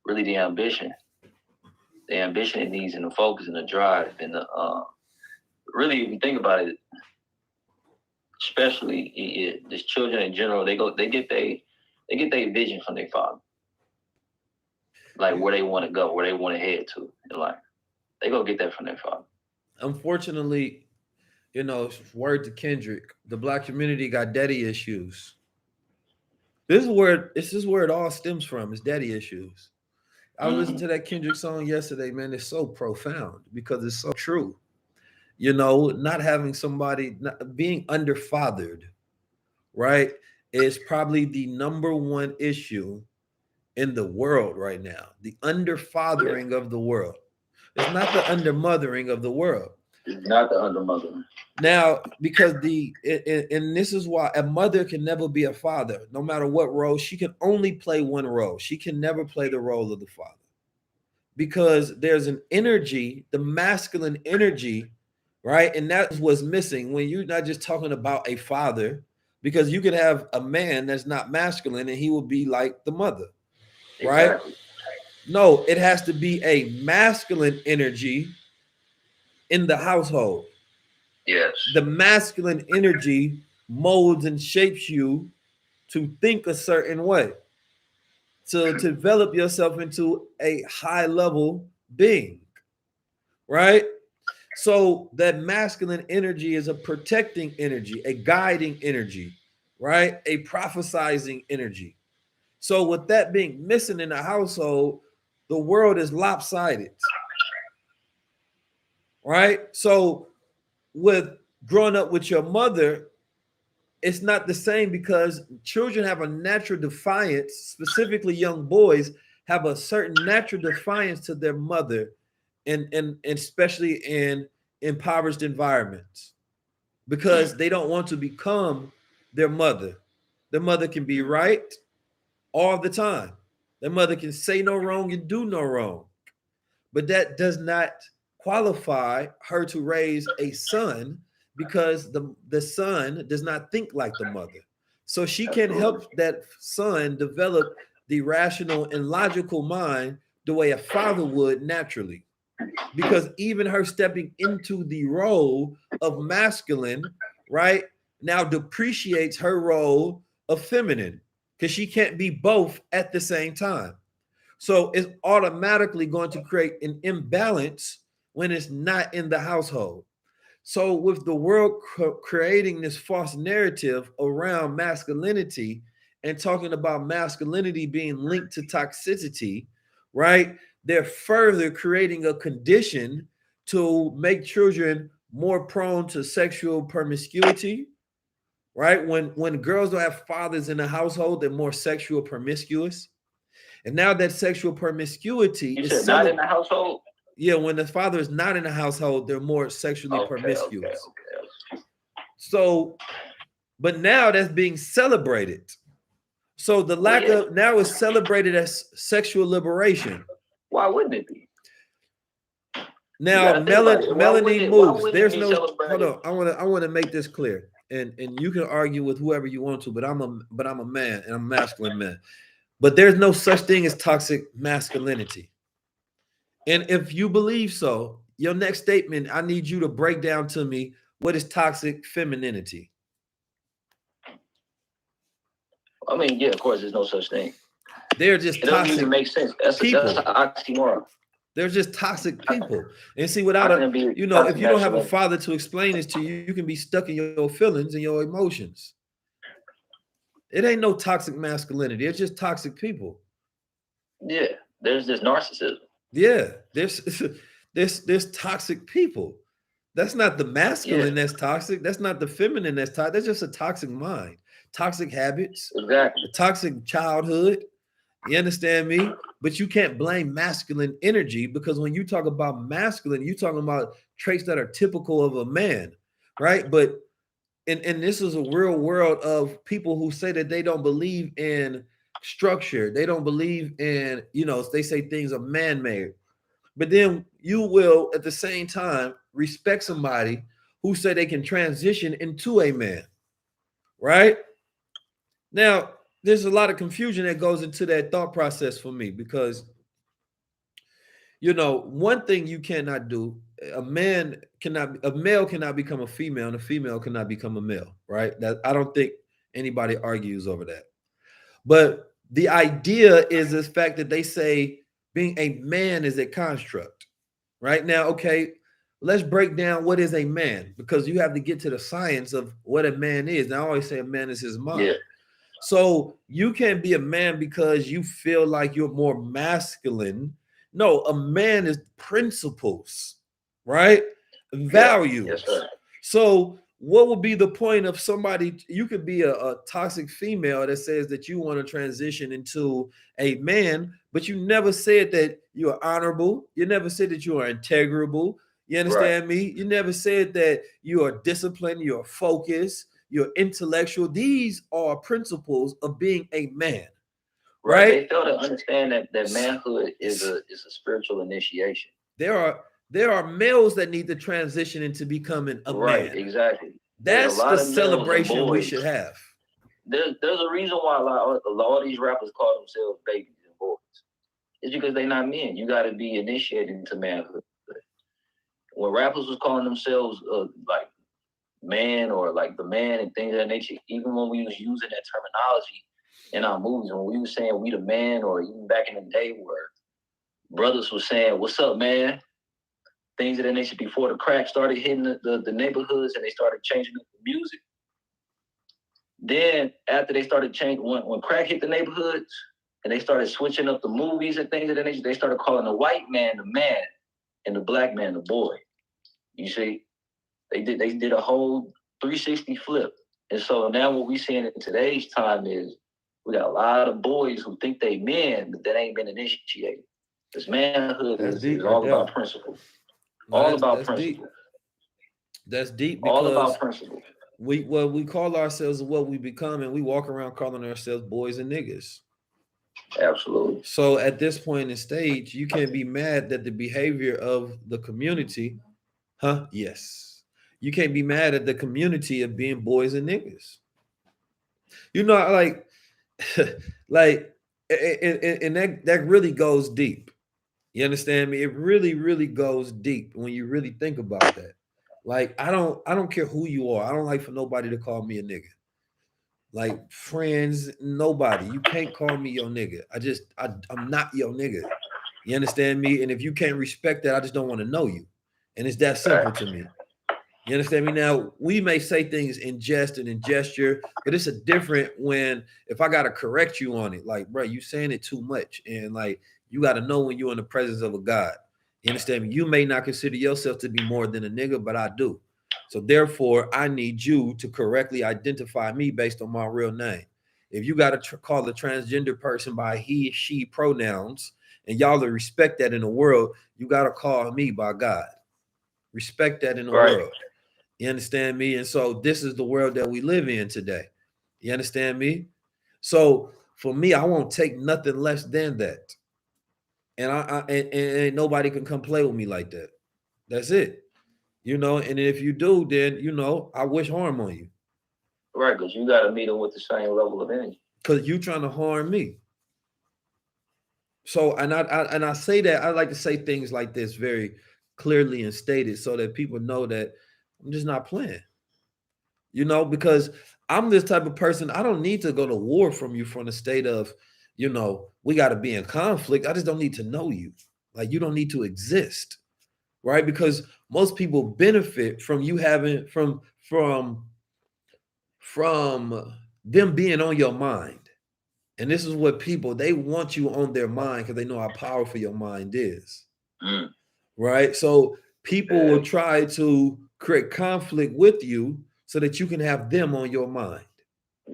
really the ambition it needs, and the focus and the drive, and the really, if you think about it, especially just children in general, they get their vision from their father, like where they want to go, where they want to head to in life. They go get that from their father. Unfortunately, word to Kendrick, the black community got daddy issues. This is where it all stems from. Is daddy issues. I was listening Mm-hmm. to that Kendrick song yesterday, man. It's so profound because it's so true. Not having somebody, not, being underfathered, right, is probably the number one issue in the world right now. The Yeah, underfathering of the world. It's not the undermothering of the world. it's not the under mother. Now, because and this is why a mother can never be a father, no matter what role. She can only play one role. She can never play the role of the father because there's an energy, the masculine energy, right? And that's what's missing when you're not just talking about a father, because you could have a man that's not masculine and he will be like the mother, right? Exactly. No, it has to be a masculine energy in the household. Yes. The masculine energy molds and shapes you to think a certain way, to develop yourself into a high level being, right? So that masculine energy is a protecting energy, a guiding energy, right? A prophesizing energy. So with that being missing in the household, the world is lopsided, right? So with growing up with your mother, it's not the same because children have a natural defiance, specifically young boys have a certain natural defiance to their mother, and especially in impoverished environments, because they don't want to become their mother. Their mother can be right all the time. Their mother can say no wrong and do no wrong. But that does not qualify her to raise a son because the son does not think like the mother. So she can Absolutely. help that son develop the rational and logical mind the way a father would naturally. Because even her stepping into the role of masculine, right, now depreciates her role of feminine because she can't be both at the same time. So it's automatically going to create an imbalance when it's not in the household. So with the world creating this false narrative around masculinity and talking about masculinity being linked to toxicity, right? They're further creating a condition to make children more prone to sexual promiscuity, right? When girls don't have fathers in the household, they're more sexual promiscuous. And now that sexual promiscuity You is said not in celebrated. the household. Yeah, when the father is not in the household, they're more sexually Okay, okay, promiscuous. okay. So, but now that's being celebrated. So the Well, lack yeah. of now is celebrated as sexual liberation. Why wouldn't it be? You got Now, to think about it. Why wouldn't Melanie it? Why moves. wouldn't it There's be no hold celebrated? on. I want to make this clear. And you can argue with whoever you want to, but I'm a man and I'm a masculine man. But there's no such thing as toxic masculinity. And if you believe so, your next statement, I need you to break down to me what is toxic femininity. I mean, yeah, of course, there's no such thing. They're It just doesn't even toxic make sense. That's an people. oxymoron. They're just toxic people. And see, How without can a, it be if toxic you don't have a masculinity? father to explain this to you, you can be stuck in your feelings and your emotions. It ain't no toxic masculinity. It's just toxic people. Yeah, there's this narcissism. Yeah, there's toxic people. That's not the Yeah, masculine that's toxic. That's not the feminine that's toxic. That's just a toxic mind, toxic habits, exactly. a toxic childhood. You understand me? But you can't blame masculine energy because when you talk about masculine, you're talking about traits that are typical of a man, right? But and this is a real world of people who say that they don't believe in structure. They don't believe in, they say things are man-made. But then you will at the same time respect somebody who say they can transition into a man, right? Now, there's a lot of confusion that goes into that thought process for me because one thing you cannot do, a male cannot become a female, and a female cannot become a male, right? That I don't think anybody argues over that. But the idea is this fact that they say being a man is a construct. Right now, okay, let's break down what is a man, because you have to get to the science of what a man is. And I always say a man is his mind. Yeah. So you can't be a man because you feel like you're more masculine. No, a man is principles, right? Values. Yes, sir. So what would be the point of somebody? You could be a toxic female that says that you want to transition into a man, but you never said that you are honorable. You never said that you are integrable. You understand me? You never said that you are disciplined, you're focused, you're intellectual. These are principles of being a man. Right? They fail to understand that manhood is a spiritual initiation. There are males that need to transition into becoming a man. Exactly. That's the celebration we should have. There's a reason why a lot of these rappers call themselves babies and boys. It's because they're not men. You got to be initiated into manhood. When rappers was calling themselves like man or like the man and things of that nature, even when we was using that terminology in our movies, when we was saying we the man, or even back in the day where brothers was saying, "What's up, man?" Things of that nature before the crack started hitting the neighborhoods and they started changing up the music. Then after they started changing, when crack hit the neighborhoods and they started switching up the movies and things of that nature, they started calling the white man the man and the black man the boy. You see, they did a whole 360 flip. And so now what we seeing in today's time is we got a lot of boys who think they men, but that ain't been initiated. This manhood is all about principle. All about principle. That's deep. All about principle. We call ourselves what we become, and we walk around calling ourselves boys and niggas. Absolutely. So at this point in stage, you can't be mad that the behavior of the community, yes. You can't be mad at the community of being boys and niggas. Like, and that really goes deep. You understand me? It really, really goes deep when you really think about that. Like, I don't care who you are. I don't like for nobody to call me a nigga. Like, friends, nobody. You can't call me your nigga. I'm not your nigga. You understand me? And if you can't respect that, I just don't want to know you. And it's that simple to me. You understand me? Now, we may say things in jest and in gesture, but it's a different when if I got to correct you on it. Like, bro, you saying it too much. And like, you got to know when you're in the presence of a God. You understand me? You may not consider yourself to be more than a nigga, but I do. So therefore, I need you to correctly identify me based on my real name. If you got to call a transgender person by he, she pronouns, and y'all to respect that in the world, you got to call me by God. Respect that in the world. You understand me? And so this is the world that we live in today. You understand me? So for me, I won't take nothing less than that. And and nobody can come play with me like that. That's it. And if you do, then I wish harm on you. Right, because you gotta meet them with the same level of energy. Because you trying to harm me. So and I say that I like to say things like this very clearly and stated so that people know that I'm just not playing. Because I'm this type of person. I don't need to go to war from you from the state of, we got to be in conflict. I just don't need to know you. Like, you don't need to exist, right? Because most people benefit from you having from them being on your mind. And this is what they want you on their mind because they know how powerful your mind is. Right? So people will try to create conflict with you so that you can have them on your mind.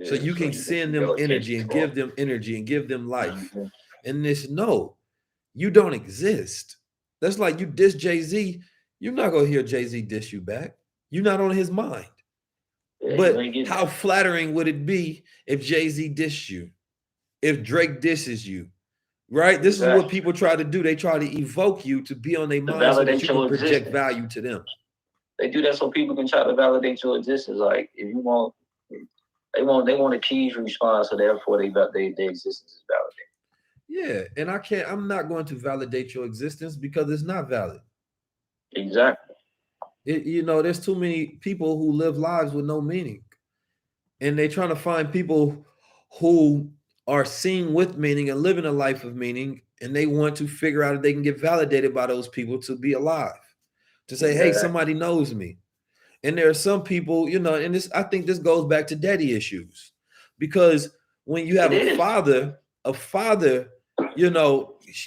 So you can send them energy and give them energy and give them life. And no, you don't exist. That's like you diss Jay-Z. You're not going to hear Jay-Z diss you back. You're not on his mind. But how flattering would it be if Jay-Z dissed you? If Drake disses you? Right? This is what people try to do. They try to evoke you to be on their mind so that you can project value to them. They do that so people can try to validate your existence. Like, if you want, they want a Keys response, so therefore their existence is validated. Yeah, and I'm not going to validate your existence because it's not valid. Exactly. There's too many people who live lives with no meaning, and they're trying to find people who are seeing with meaning and living a life of meaning, and they want to figure out if they can get validated by those people to be alive, to say, hey, Exactly. somebody knows me. And there are some people, and this, I think this goes back to daddy issues, because when you have It is. a father,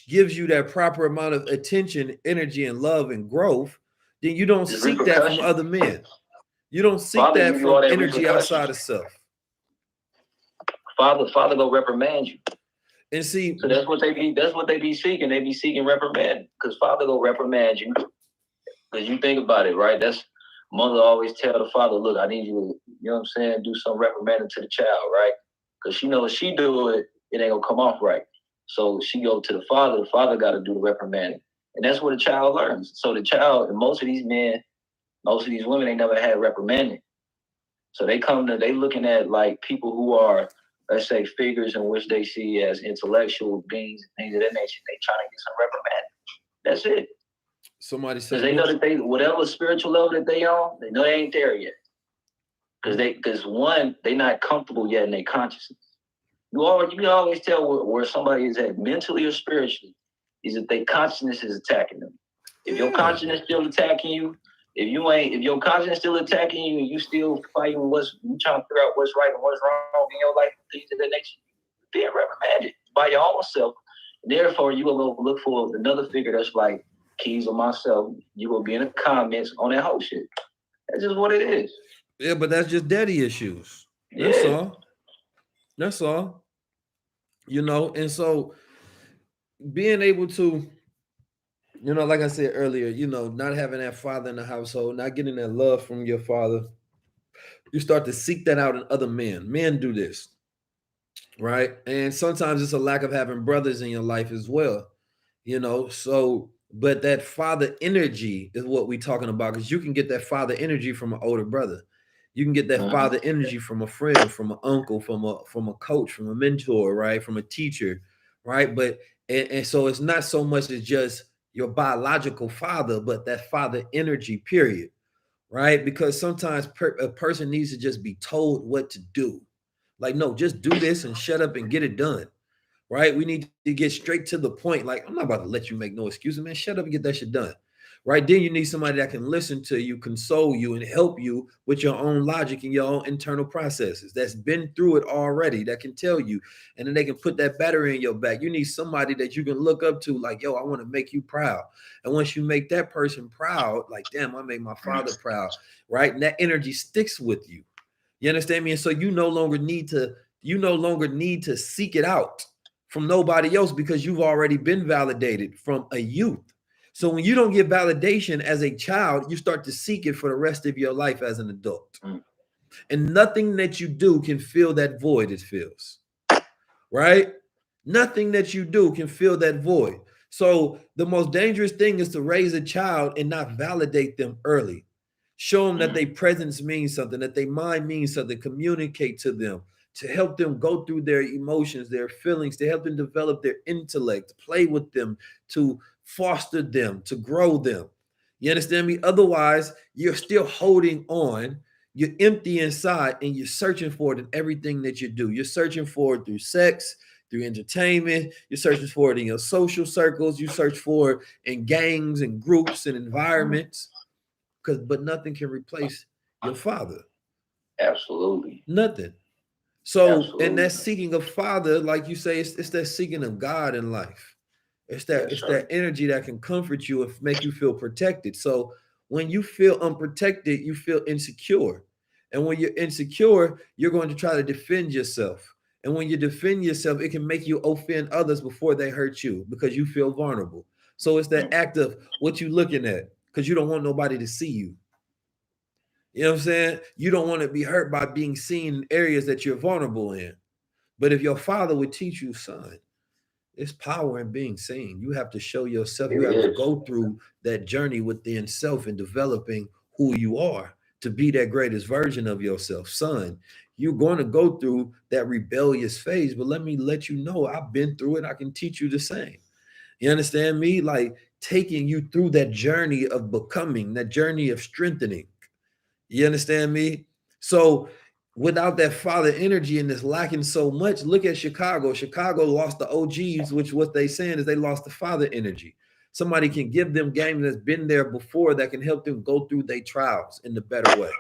gives you that proper amount of attention, energy, and love and growth, then you don't It's seek that from repercussion. other men. You don't seek Father that give you all from that energy outside repercussions. of self. Father go reprimand you. And see, So that's what they be. That's what they be seeking. They be seeking reprimand because Father go reprimand you. Because you think about it, right? That's mother always tell the father, look, I need you to, you know what I'm saying, do some reprimanding to the child, right? Because she knows if she do it, it ain't gonna come off right. So she go to the father got to do the reprimanding. And that's what the child learns. So the child, and most of these men, most of these women, they never had reprimanding. So they looking at like people who are, let's say, figures in which they see as intellectual beings and things of that nature. They trying to get some reprimanding. That's it. somebody Because said, they know well, that they, whatever spiritual level that they on, they know they ain't there yet. Because one, they not comfortable yet in their consciousness. You can always tell where somebody is at mentally or spiritually, is that their consciousness is attacking them. If your yeah. consciousness still attacking you, if your consciousness still attacking you and you still fighting you trying to figure out what's right and what's wrong in your life, things of that nature, being reprimanded by your own self. Therefore, you will go look for another figure that's like keys on myself. You will be in the comments on that whole shit. That's just what it is. Yeah, but that's just daddy issues. That's Yeah. all. That's all. And so being able to, like I said earlier, not having that father in the household, not getting that love from your father, you start to seek that out in other men. Men do this, right? And sometimes it's a lack of having brothers in your life as well, So, but that father energy is what we're talking about, because you can get that father energy from an older brother. You can get that father energy from a friend, from an uncle, from a coach, from a mentor, right? From a teacher, right? But and so it's not so much as just your biological father, but that father energy, period, right? Because sometimes a person needs to just be told what to do. Like, no, just do this and shut up and get it done, right? We need to get straight to the point. Like, I'm not about to let you make no excuses, man. Shut up and get that shit done, right? Then you need somebody that can listen to you, console you, and help you with your own logic and your own internal processes, that's been through it already, that can tell you, and then they can put that battery in your back. You need somebody that you can look up to, like, yo, I want to make you proud. And once you make that person proud, like, damn, I made my father proud, right? And that energy sticks with you. You understand me? And so you no longer need to seek it out from nobody else, because you've already been validated from a youth. So when you don't get validation as a child, you start to seek it for the rest of your life as an adult. And nothing that you do can fill that void it fills, right? Nothing that you do can fill that void. So the most dangerous thing is to raise a child and not validate them early. Show them that their presence means something, that their mind means something, communicate to them, to help them go through their emotions, their feelings, to help them develop their intellect, play with them, to foster them, to grow them. You understand me? Otherwise, you're still holding on. You're empty inside and you're searching for it in everything that you do. You're searching for it through sex, through entertainment. You're searching for it in your social circles. You search for it in gangs and groups and environments. But nothing can replace your father. Absolutely. Nothing. So, and Absolutely. that seeking of father, like you say, it's that seeking of God in life. It's that Yes, it's sir. that energy that can comfort you and make you feel protected. So when you feel unprotected, you feel insecure. And when you're insecure, you're going to try to defend yourself. And when you defend yourself, it can make you offend others before they hurt you, because you feel vulnerable. So it's that act of what you looking at, because you don't want nobody to see you. You know what I'm saying? You don't want to be hurt by being seen in areas that you're vulnerable in. But if your father would teach you, son, it's power in being seen. You have to show yourself. It You have to is. go through that journey within self and developing who you are to be that greatest version of yourself. Son, You're going to go through that rebellious phase, but let me let you know I've been through it. I can teach you the same. You understand me? Like taking you through that journey of becoming, that journey of strengthening. You understand me? So without that father energy and it's lacking so much, look at Chicago. Chicago lost the OGs, which what they saying is they lost the father energy. Somebody can give them game that's been there before that can help them go through their trials in the better way.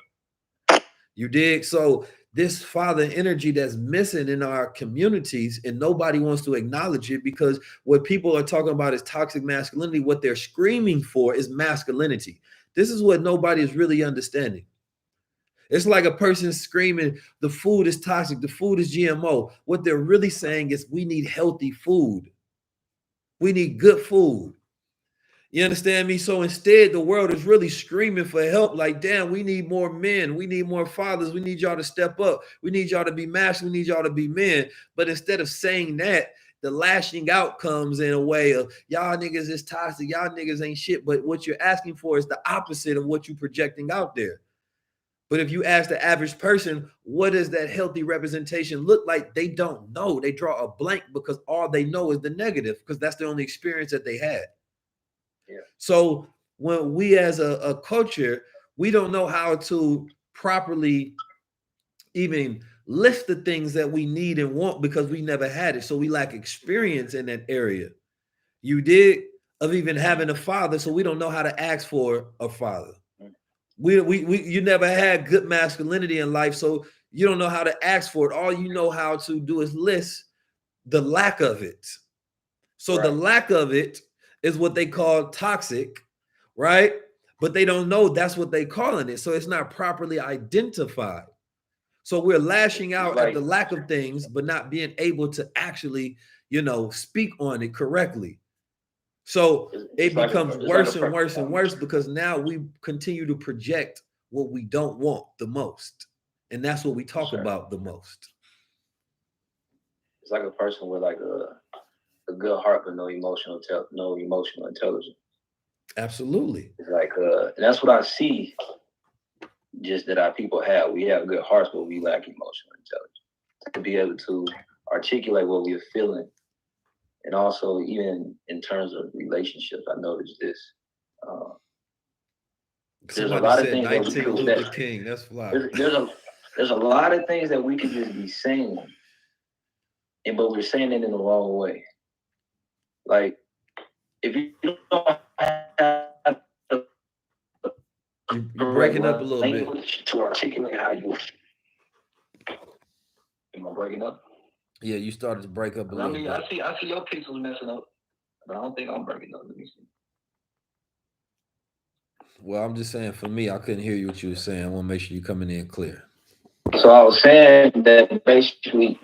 You dig? So this father energy that's missing in our communities, and nobody wants to acknowledge it because what people are talking about is toxic masculinity. What they're screaming for is masculinity. This is what nobody is really understanding. It's like a person screaming, the food is toxic, the food is GMO. What they're really saying is we need healthy food. We need good food. You understand me? So instead, the world is really screaming for help. Like, damn, we need more men. We need more fathers. We need y'all to step up. We need y'all to be masculine. We need y'all to be men. But instead of saying that, the lashing out comes in a way of y'all niggas is toxic. Y'all niggas ain't shit. But what you're asking for is the opposite of what you're projecting out there. But if you ask the average person, what does that healthy representation look like? They don't know. They draw a blank because all they know is the negative because that's the only experience that they had. Yeah. So when we as a culture, we don't know how to properly even list the things that we need and want because we never had it. So we lack experience in that area. You did of even having a father, so we don't know how to ask for a father. We you never had good masculinity in life, so you don't know how to ask for it. All you know how to do is list the lack of it. So the lack of it is what they call toxic, right? But they don't know that's what they calling it. So it's not properly identified. So we're lashing out at the lack of things, but not being able to actually, speak on it correctly. So it becomes worse and worse and worse because now we continue to project what we don't want the most. And that's what we talk about the most. It's like a person with like a good heart but no emotional intelligence. Absolutely. It's like and that's what I see. Just that our people have. We have good hearts, but we lack emotional intelligence to be able to articulate what we're feeling. And also, even in terms of relationships, I noticed this. There's a lot of things that we could. The king. That's fly. There's a lot of things that we could just be saying, but we're saying it in the wrong way. Like, if you don't have you're breaking up a little bit to articulate how you. Am I breaking up? Yeah, you started to break up a little bit. I see your pixels messing up, but I don't think I'm breaking up. Let me see. Well, I'm just saying for me, I couldn't hear you what you were saying. I want to make sure you're coming in clear. So I was saying that basically,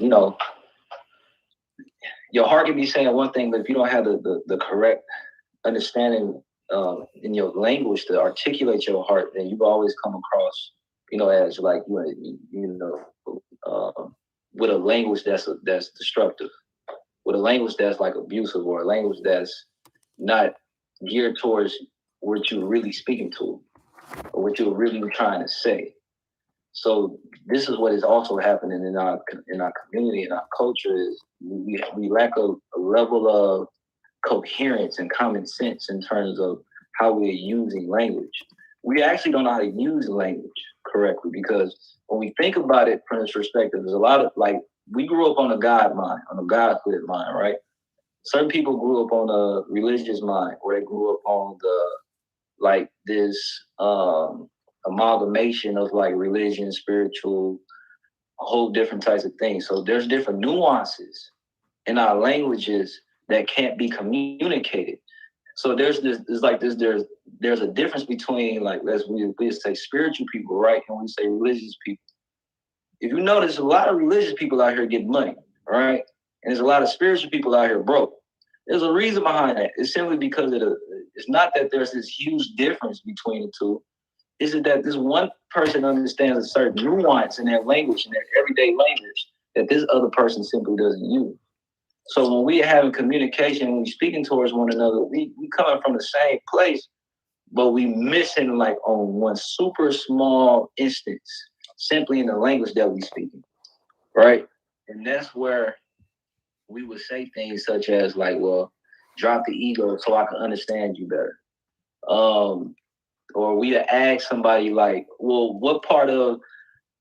your heart can be saying one thing, but if you don't have the correct understanding in your language to articulate your heart, then you've always come across, as like with a language that's destructive, with a language that's like abusive, or a language that's not geared towards what you're really speaking to, or what you're really trying to say. So this is what is also happening in our community, in our culture, is we lack a level of coherence and common sense in terms of how we're using language. We actually don't know how to use language correctly, because when we think about it from this perspective, there's a lot of, like, we grew up on a God mind, on a Godhood mind, right? Certain people grew up on a religious mind, or they grew up on this amalgamation of like religion, spiritual, a whole different types of things. So there's different nuances in our languages that can't be communicated. So there's a difference between, like, we say spiritual people, right? And we say religious people. If you notice, a lot of religious people out here get money, right? And there's a lot of spiritual people out here broke. There's a reason behind that. It's simply because it's not that there's this huge difference between the two. Is it that this one person understands a certain nuance in their language, in their everyday language, that this other person simply doesn't use? So when we are having communication, when we're speaking towards one another, we coming from the same place, but we missing like on one super small instance. simply in the language that we speak, right? And that's where we would say things such as like, well, drop the ego so I can understand you better. Um, or we ask somebody like, well, what part of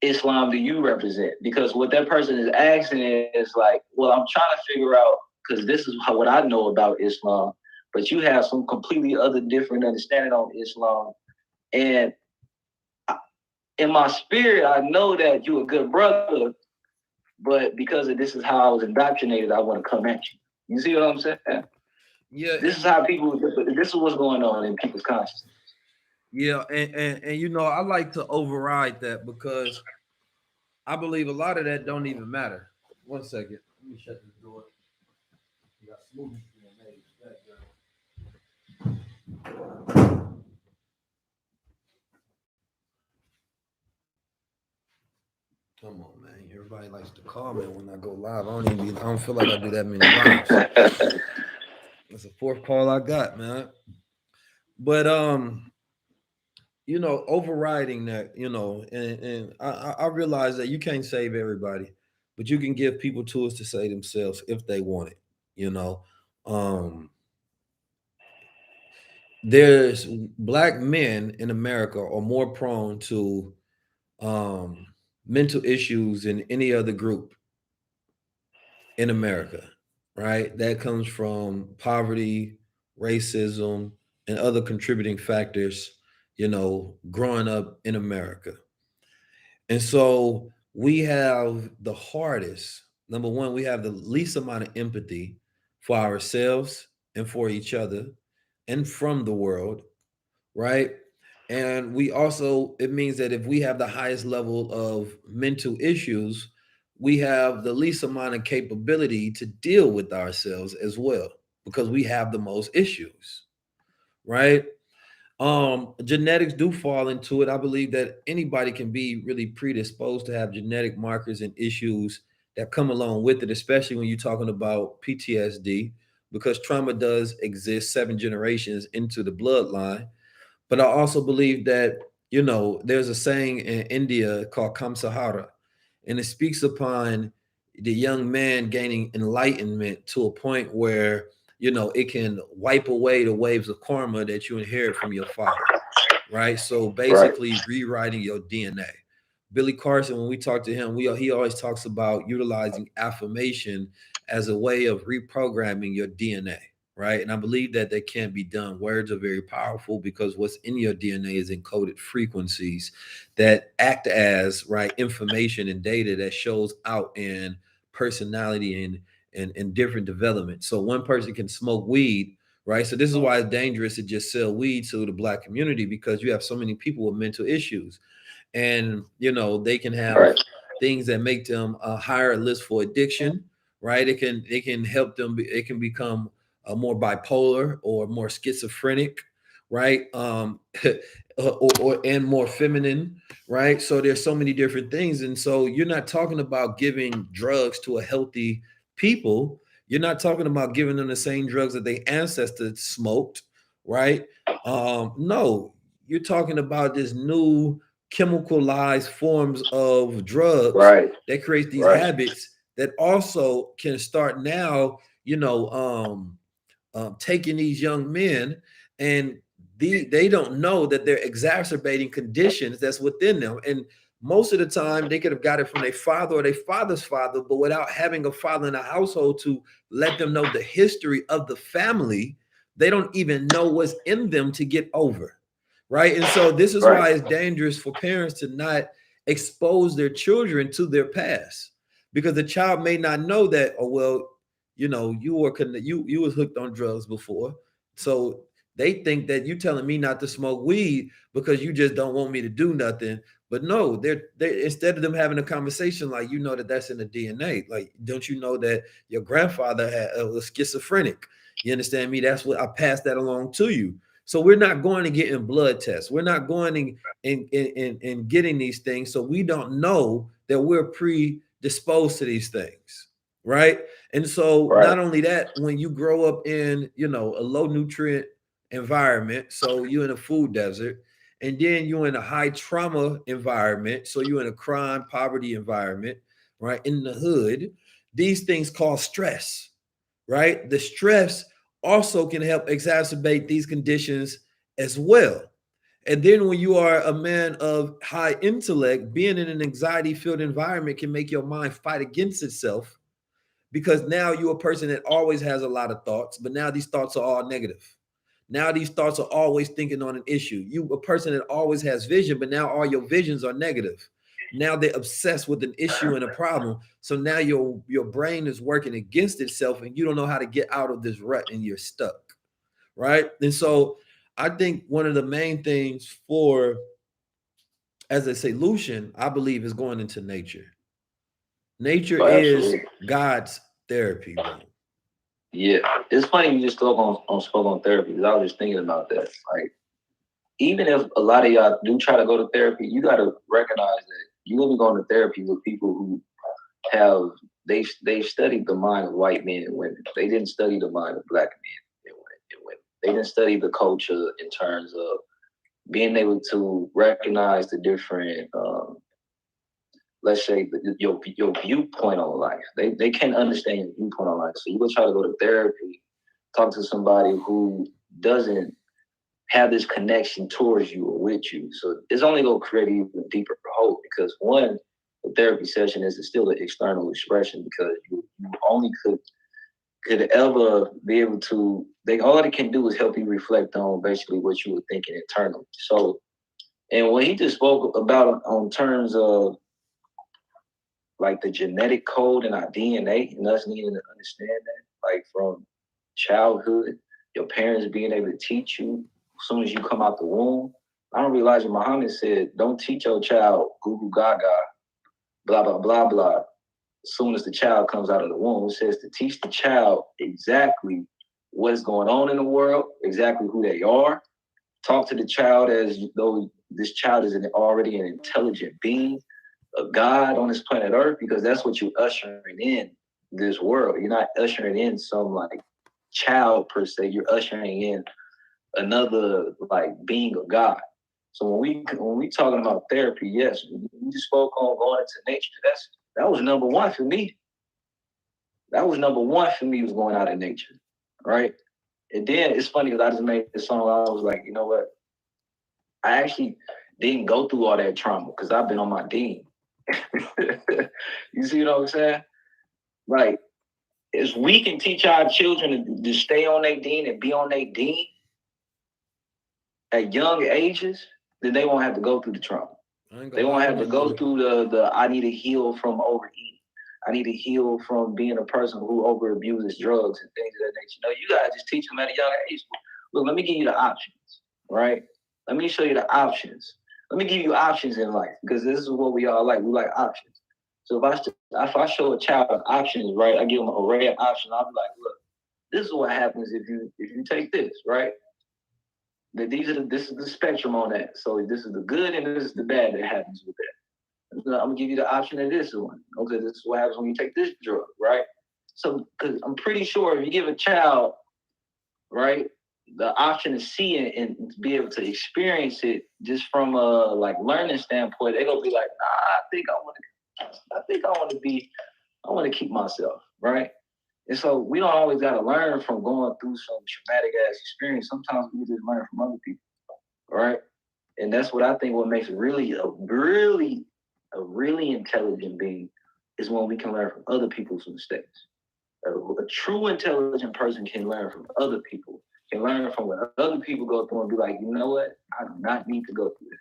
Islam do you represent? Because what that person is asking is like, well, I'm trying to figure out because this is what I know about Islam, but you have some completely other different understanding on Islam. And in my spirit, I know that you're a good brother, but because of this is how I was indoctrinated, I want to come at you. You see what I'm saying? Yeah, This is how people. This is what's going on in people's consciousness. yeah, and you know, I like to override that because I believe a lot of that don't even matter. One second, let me shut this door. You got smoothies being made. Come on, man. Everybody likes to call me when I go live. I don't feel like I do that many lives. That's the fourth call I got, man. But you know, overriding that, you know, and I realize that you can't save everybody, but you can give people tools to save themselves if they want it. You know, um, there's black men in America are more prone to um, mental issues than any other group in America, right? That comes from poverty, racism, and other contributing factors, you know, growing up in America. And so we have the hardest, number one, we have the least amount of empathy for ourselves and for each other and from the world, right? And we also, it means that if we have the highest level of mental issues, we have the least amount of capability to deal with ourselves as well because we have the most issues, right? Genetics do fall into it. I believe that anybody can be really predisposed to have genetic markers and issues that come along with it, especially when you're talking about PTSD, because trauma does exist 7 generations into the bloodline. But I also believe that, you know, there's a saying in India called Kamsahara, and it speaks upon the young man gaining enlightenment to a point where, you know, it can wipe away the waves of karma that you inherit from your father, right? So Right. basically, rewriting your DNA. Billy Carson, when we talk to him, he always talks about utilizing affirmation as a way of reprogramming your DNA, right? And I believe that that can be done. Words are very powerful because what's in your DNA is encoded frequencies that act as right information and data that shows out in personality and different development. So one person can smoke weed, right? So this is why it's dangerous to just sell weed to the black community because you have so many people with mental issues, and you know they can have Right. things that make them a higher list for addiction, right? It can help them. It can become more bipolar or more schizophrenic, right? Or and more feminine, right? So there's so many different things, and so you're not talking about giving drugs to a healthy people. You're not talking about giving them the same drugs that their ancestors smoked, right? No, you're talking about this new chemicalized forms of drugs Right. that create these Right. habits that also can start now, you know, taking these young men, and they don't know that they're exacerbating conditions that's within them. And most of the time they could have got it from their father or their father's father, but without having a father in the household to let them know the history of the family, they don't even know what's in them to get over, right? And so this is Right. why it's dangerous for parents to not expose their children to their past, because the child may not know that, oh well, you know, you was hooked on drugs before, so they think that you telling me not to smoke weed because you just don't want me to do nothing. But no, they instead of them having a conversation like, you know, that that's in the DNA. Like, don't you know that your grandfather was schizophrenic? You understand me? That's what I passed that along to you. So we're not going to get in blood tests. We're not going and getting these things. So we don't know that we're predisposed to these things, right? And so Right. not only that, when you grow up in, you know, a low nutrient environment, so you're in a food desert, and then you're in a high trauma environment, so you're in a crime, poverty environment, right? In the hood, these things cause stress, right? The stress also can help exacerbate these conditions as well. And then when you are a man of high intellect, being in an anxiety filled environment can make your mind fight against itself, because now you're a person that always has a lot of thoughts, but now these thoughts are all negative. Now these thoughts are always thinking on an issue. You a person that always has vision, but now all your visions are negative. Now they're obsessed with an issue and a problem. So now your brain is working against itself, and you don't know how to get out of this rut, and you're stuck, right? And so I think one of the main things for, as a solution, I believe, is going into nature. Nature Oh, is absolutely. God's therapy, bro. Yeah, it's funny you just spoke on therapy, because I was just thinking about that. Like, even if a lot of y'all do try to go to therapy, you got to recognize that you're gonna be going to therapy with people who have they've studied the mind of white men and women. They didn't study the mind of black men and women. They didn't study the culture in terms of being able to recognize the different, let's say, your viewpoint on life. They can't understand your viewpoint on life. So you will try to go to therapy, talk to somebody who doesn't have this connection towards you or with you. So it's only going to create even deeper hope, because one, the therapy session is still an external expression, because you only could ever be able to, they all they can do is help you reflect on basically what you were thinking internally. So, and what he just spoke about on terms of like the genetic code in our DNA and us needing to understand that, like from childhood, your parents being able to teach you as soon as you come out the womb. I don't realize that Muhammad said, don't teach your child goo goo gaga, blah, blah, blah, blah, as soon as the child comes out of the womb. It says to teach the child exactly what's going on in the world, exactly who they are. Talk to the child as though this child is already an intelligent being, a God on this planet Earth, because that's what you're ushering in this world. You're not ushering in some like child per se. You're ushering in another like being of God. So when we talking about therapy, yes, we just spoke on going into nature. That was number one for me. That was number one for me, was going out in nature, right? And then it's funny because I just made this song. I was like, you know what? I actually didn't go through all that trauma because I've been on my dean. You see what I'm saying? Like, if we can teach our children to stay on their dean and be on their dean at young ages, then they won't have to go through the trauma. They won't have to go through the I need to heal from overeating. I need to heal from being a person who over abuses drugs and things of that nature. No, you gotta just teach them at a young age. Look, let me give you the options, right? Let me show you the options. Let me give you options in life, because this is what we all like. We like options. So if I show a child options, right, I give them an array of options. I'll be like, look, this is what happens if you take this, right? This is the spectrum on that. So this is the good and this is the bad that happens with that. I'm gonna give you the option of this one. Okay, this is what happens when you take this drug, right? So, because I'm pretty sure if you give a child, right, the option to see it and be able to experience it just from a like learning standpoint, they're gonna be like, nah, I want to keep myself, right? And so we don't always gotta learn from going through some traumatic ass experience. Sometimes we just learn from other people, right? And that's what I think what makes a really intelligent being is when we can learn from other people's mistakes. A true intelligent person can learn from other people, can learn from what other people go through and be like, you know what? I do not need to go through this.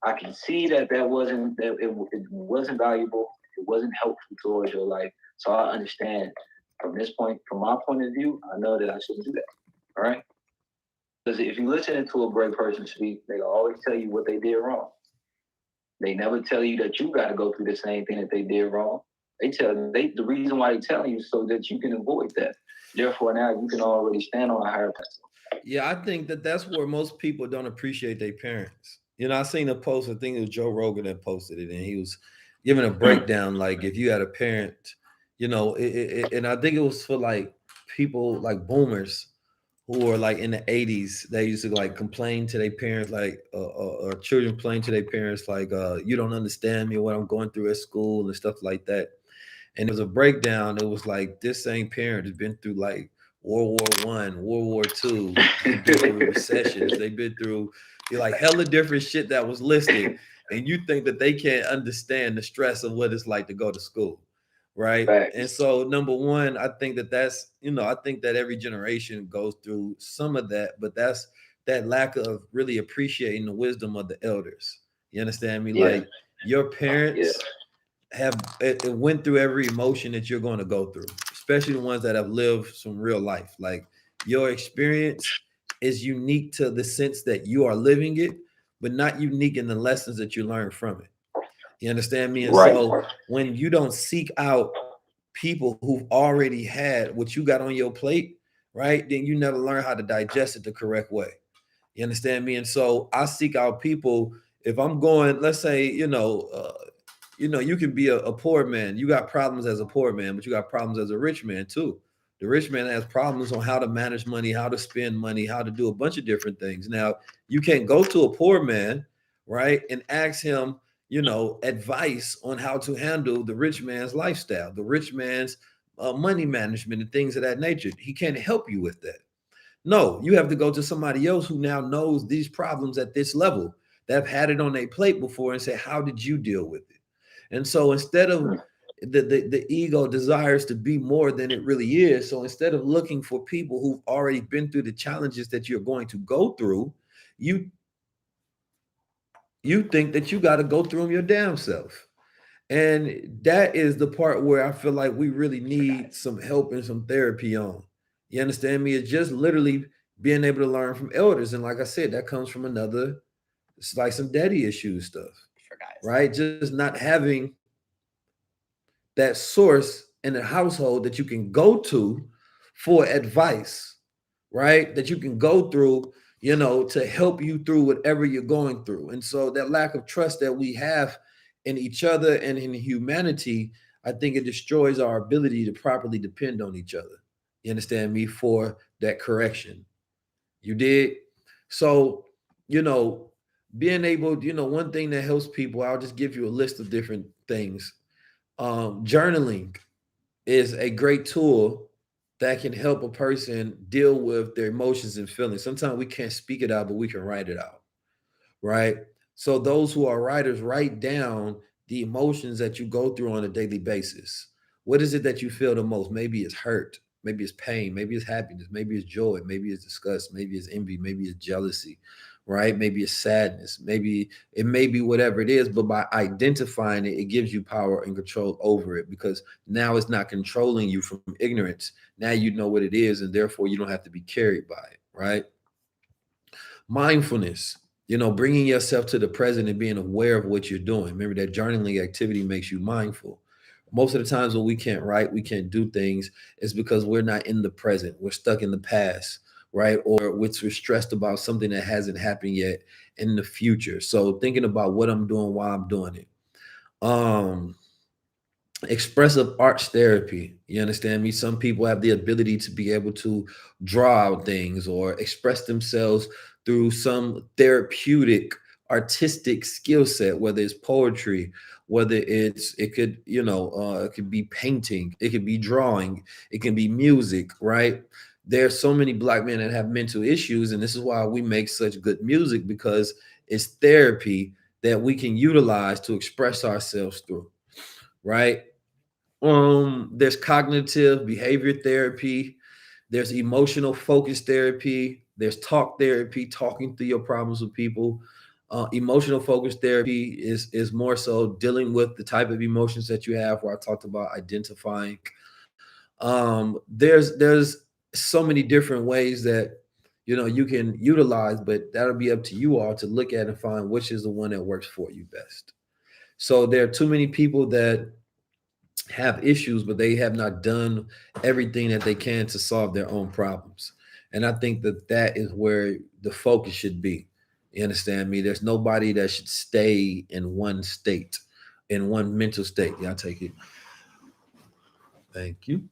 I can see it wasn't valuable. It wasn't helpful towards your life. So I understand from my point of view, I know that I shouldn't do that. All right. Because if you listen to a great person speak, they always tell you what they did wrong. They never tell you that you got to go through the same thing that they did wrong. The reason why they're telling you so that you can avoid that. Therefore, now you can already stand on a higher pedestal. Yeah, I think that that's where most people don't appreciate their parents. You know, I seen a post, I think it was Joe Rogan that posted it, and he was giving a breakdown, like if you had a parent, you know, and I think it was for like people like boomers who are like in the 80s, they used to like complain to their parents, like or children playing to their parents, like you don't understand me, what I'm going through at school and stuff like that. And it was a breakdown. It was like this same parent has been through like World War I, World War II. They've been through recessions. They've been through like hella different shit that was listed, and you think that they can't understand the stress of what it's like to go to school, right? And Facts. so, number one, I think that I think that every generation goes through some of that, but that's that lack of really appreciating the wisdom of the elders. You understand me? Yeah. Like your Yeah. parents have it went through every emotion that you're going to go through, especially the ones that have lived some real life. Like your experience is unique to the sense that you are living it, but not unique in the lessons that you learn from it. You understand me? And Right. so when you don't seek out people who've already had what you got on your plate, right, then you never learn how to digest it the correct way. You understand me? And so I seek out people. If I'm going, let's say, you can be a poor man. You got problems as a poor man, but you got problems as a rich man too. The rich man has problems on how to manage money, how to spend money, how to do a bunch of different things. Now, you can't go to a poor man, right, and ask him, advice on how to handle the rich man's lifestyle, the rich man's money management, and things of that nature. He can't help you with that. No, you have to go to somebody else who now knows these problems at this level, that have had it on their plate before, and say, how did you deal with it? And so instead of the ego desires to be more than it really is. So instead of looking for people who've already been through the challenges that you're going to go through, you you think that you got to go through them your damn self. And that is the part where I feel like we really need some help and some therapy on. You understand me? It's just literally being able to learn from elders. And like I said, that comes from another, it's like some daddy issues stuff, For guys. right? Just not having that source in the household that you can go to for advice, right? That you can go through, to help you through whatever you're going through. And so that lack of trust that we have in each other and in humanity, I think it destroys our ability to properly depend on each other. You understand me? For that correction. You did. So, you know, being able, one thing that helps people, I'll just give you a list of different things. Journaling is a great tool that can help a person deal with their emotions and feelings. Sometimes we can't speak it out, but we can write it out, right? So those who are writers, write down the emotions that you go through on a daily basis. What is it that you feel the most? Maybe it's hurt, maybe it's pain, maybe it's happiness, maybe it's joy, maybe it's disgust, maybe it's envy, maybe it's jealousy, right? Maybe it's sadness, maybe it may be whatever it is, but by identifying it, it gives you power and control over it, because now it's not controlling you from ignorance. Now you know what it is, and therefore you don't have to be carried by it, right? Mindfulness, bringing yourself to the present and being aware of what you're doing. Remember that journaling activity makes you mindful. Most of the times when we can't write, we can't do things, is because we're not in the present. We're stuck in the past, right? Or we're stressed about something that hasn't happened yet in the future. So thinking about what I'm doing while I'm doing it. Um, Expressive arts therapy. You understand me? Some people have the ability to be able to draw out things or express themselves through some therapeutic artistic skill set, whether it's poetry, whether it could be painting, it could be drawing, it can be music, right? There's so many black men that have mental issues, and this is why we make such good music, because it's therapy that we can utilize to express ourselves through, right? There's cognitive behavior therapy, there's emotional focus therapy, there's talk therapy, talking through your problems with people. Emotional focus therapy is more so dealing with the type of emotions that you have, where I talked about identifying. There's so many different ways that you can utilize, but that'll be up to you all to look at and find which is the one that works for you best. So there are too many people that have issues, but they have not done everything that they can to solve their own problems. And I think that that is where the focus should be. You understand me? There's nobody that should stay in one state, in one mental state. Yeah, I'll take it. Thank you.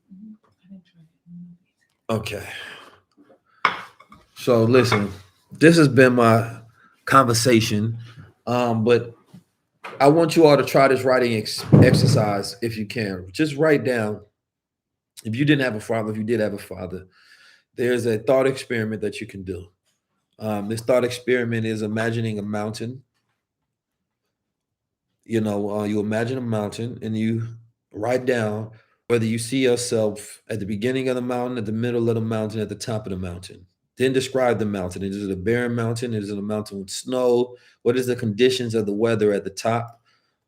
Okay. So listen, this has been my conversation. But I want you all to try this writing exercise if you can. Just write down, if you didn't have a father, if you did have a father, there's a thought experiment that you can do. This thought experiment is imagining a mountain. You imagine a mountain and you write down whether you see yourself at the beginning of the mountain, at the middle of the mountain, at the top of the mountain. Then describe the mountain. Is it a barren mountain? Is it a mountain with snow? What is the conditions of the weather at the top?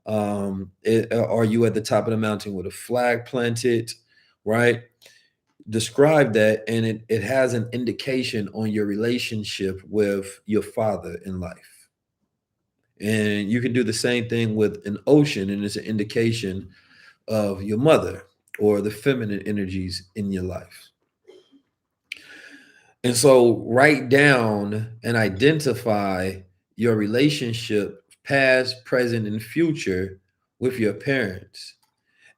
Are you at the top of the mountain with a flag planted? Right? Describe that, and it has an indication on your relationship with your father in life. And you can do the same thing with an ocean, and it's an indication of your mother or the feminine energies in your life. And so write down and identify your relationship, past, present, and future, with your parents.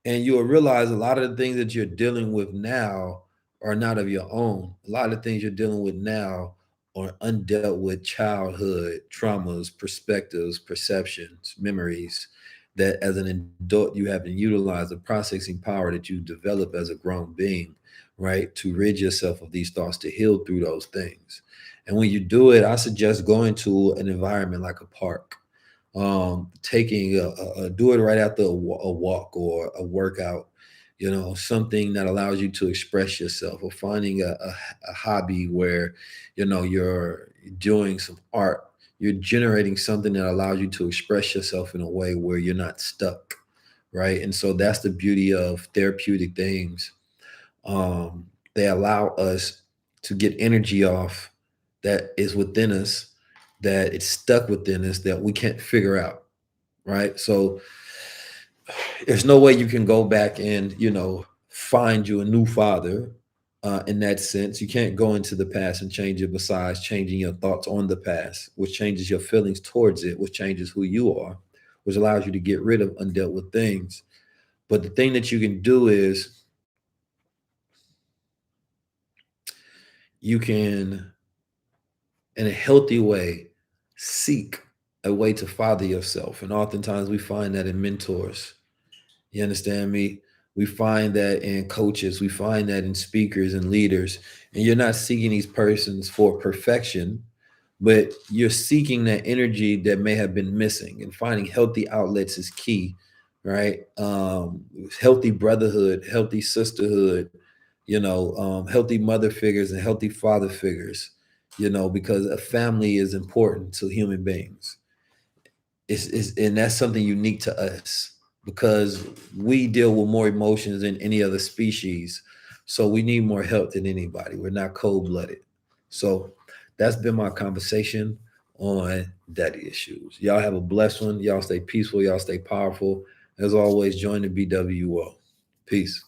And you'll realize a lot of the things that you're dealing with now are not of your own. A lot of the things you're dealing with now are undealt with childhood traumas, perspectives, perceptions, memories that as an adult you haven't utilized the processing power that you develop as a grown being, right? To rid yourself of these thoughts, to heal through those things. And when you do it, I suggest going to an environment like a park, taking do it right after a walk or a workout, something that allows you to express yourself, or finding a hobby where you're doing some art, you're generating something that allows you to express yourself in a way where you're not stuck, right? And so that's the beauty of therapeutic things. They allow us to get energy off that is within us, that it's stuck within us, that we can't figure out, right? So there's no way you can go back and find you a new father. In that sense, you can't go into the past and change it, besides changing your thoughts on the past, which changes your feelings towards it, which changes who you are, which allows you to get rid of undealt with things. But the thing that you can do is you can, in a healthy way, seek a way to father yourself. And oftentimes we find that in mentors. You understand me? We find that in coaches, we find that in speakers and leaders. And you're not seeking these persons for perfection, but you're seeking that energy that may have been missing. And finding healthy outlets is key, right? Healthy brotherhood, healthy sisterhood, healthy mother figures and healthy father figures, because a family is important to human beings. And that's something unique to us, because we deal with more emotions than any other species. So we need more help than anybody. We're not cold-blooded. So that's been my conversation on daddy issues. Y'all have a blessed one. Y'all stay peaceful. Y'all stay powerful. As always, join the BWO. Peace.